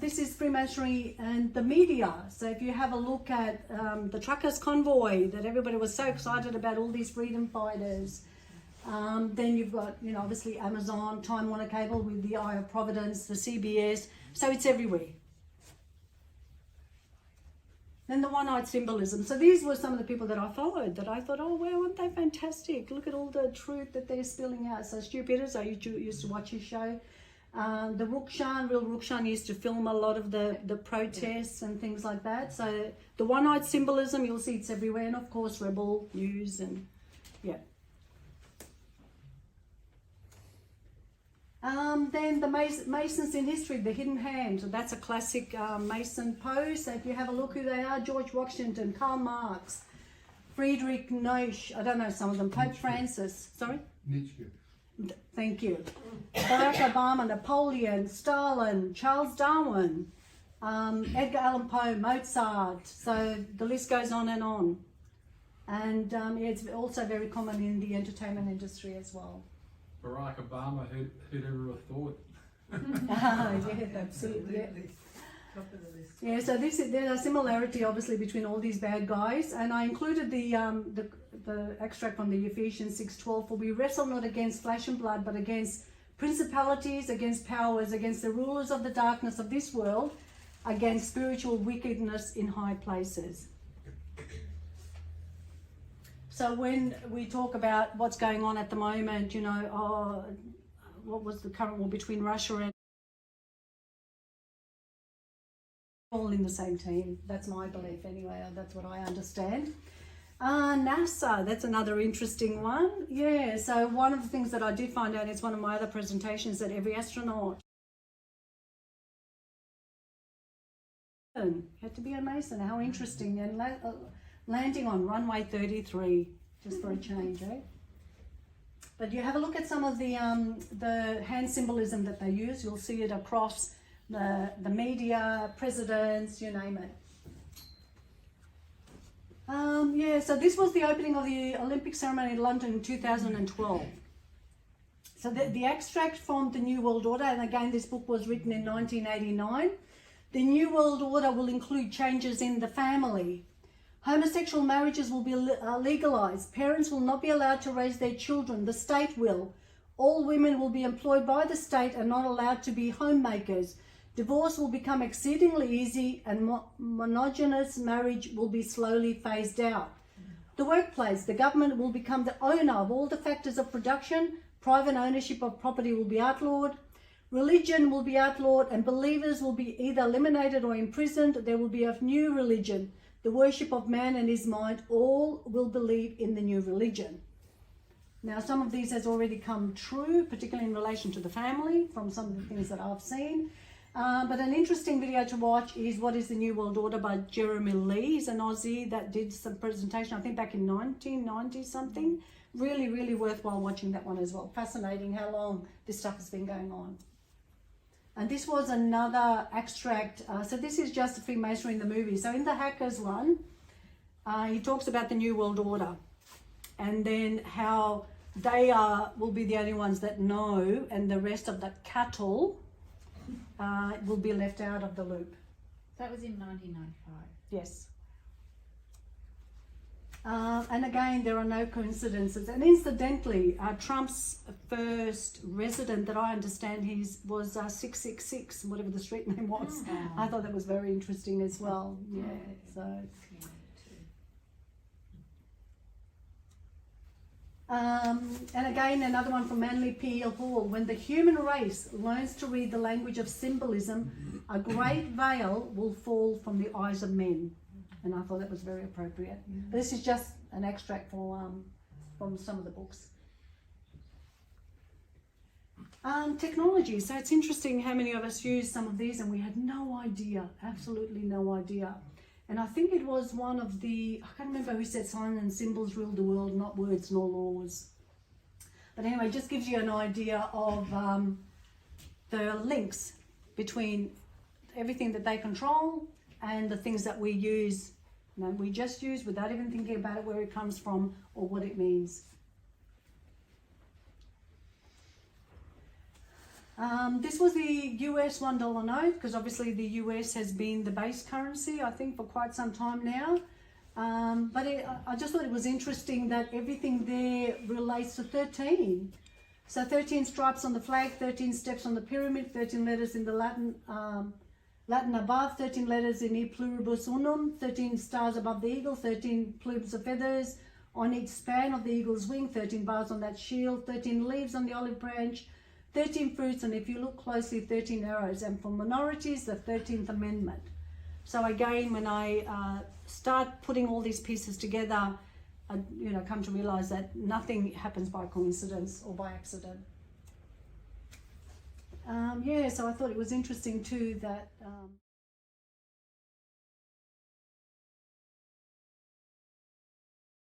This is Freemasonry and the media. So if you have a look at the truckers' convoy that everybody was so excited about, all these freedom fighters. Then you've got, obviously Amazon, Time Warner Cable with the Eye of Providence, the CBS. So it's everywhere. Then the one-eyed symbolism. So these were some of the people that I followed that I thought, oh, wow, aren't they fantastic? Look at all the truth that they're spilling out. So Stu Peters, I used to watch his show. The Rukshan, Rukshan used to film a lot of the protests and things like that. So the one-eyed symbolism, you'll see it's everywhere. And of course, Rebel News and yeah. Then the Masons in history, the hidden hand. So that's a classic Mason pose. So if you have a look who they are, George Washington, Karl Marx, Friedrich Nietzsche, I don't know some of them, Pope Francis, sorry? Nietzsche. Thank you. Barack Obama, Napoleon, Stalin, Charles Darwin, Edgar Allan Poe, Mozart. So the list goes on and on. And it's also very common in the entertainment industry as well. Barack Obama, who'd ever have thought? Yeah, absolutely. Yeah, so there's a similarity obviously between all these bad guys, and I included the extract from the Ephesians 6:12. For we wrestle not against flesh and blood, but against principalities, against powers, against the rulers of the darkness of this world, against spiritual wickedness in high places. So when we talk about what's going on at the moment, what was the current war between Russia and all in the same team. That's my belief anyway. That's what I understand. NASA, that's another interesting one. Yeah, so one of the things that I did find out is one of my other presentations that every astronaut had to be a Mason. How interesting. And landing on runway 33, just for a change, eh? But you have a look at some of the hand symbolism that they use. You'll see it across the media, presidents, you name it. So this was the opening of the Olympic ceremony in London in 2012. So the extract from the New World Order, and again this book was written in 1989. The New World Order will include changes in the family. Homosexual marriages will be legalized. Parents will not be allowed to raise their children. The state will. All women will be employed by the state and not allowed to be homemakers. Divorce will become exceedingly easy and monogamous marriage will be slowly phased out. The workplace, the government will become the owner of all the factors of production. Private ownership of property will be outlawed. Religion will be outlawed and believers will be either eliminated or imprisoned. There will be a new religion. The worship of man and his mind, all will believe in the new religion. Now, some of these has already come true, particularly in relation to the family, from some of the things that I've seen. But an interesting video to watch is What is the New World Order by Jeremy Lee. He's an Aussie that did some presentation, I think back in 1990 something. Really, really worthwhile watching that one as well. Fascinating how long this stuff has been going on. And this was another extract. So this is just Freemasonry in the movie. So in the Hackers one, he talks about the New World Order and then how they will be the only ones that know and the rest of the cattle will be left out of the loop. That was in 1995. Yes. And again, there are no coincidences. And incidentally, Trump's first resident that I understand was 666, whatever the street name was. Oh. I thought that was very interesting as well. Yeah, so. And again, another one from Manly P. Hall. When the human race learns to read the language of symbolism, a great veil will fall from the eyes of men. And I thought that was very appropriate. This is just an extract from some of the books. Technology. So it's interesting how many of us use some of these and we had no idea, absolutely no idea. And I think it was one of I can't remember who said signs and symbols rule the world, not words nor laws. But anyway, it just gives you an idea of the links between everything that they control and the things that we use. We just use without even thinking about it, where it comes from or what it means. This was the US $1 note, because obviously the US has been the base currency, I think, for quite some time now. I just thought it was interesting that everything there relates to 13. So 13 stripes on the flag, 13 steps on the pyramid, 13 letters in the Latin above, 13 letters in E pluribus unum, 13 stars above the eagle, 13 plumes of feathers on each span of the eagle's wing, 13 bars on that shield, 13 leaves on the olive branch, 13 fruits, and if you look closely, 13 arrows. And for minorities, the 13th Amendment. So again, when I start putting all these pieces together, I come to realize that nothing happens by coincidence or by accident. So I thought it was interesting too that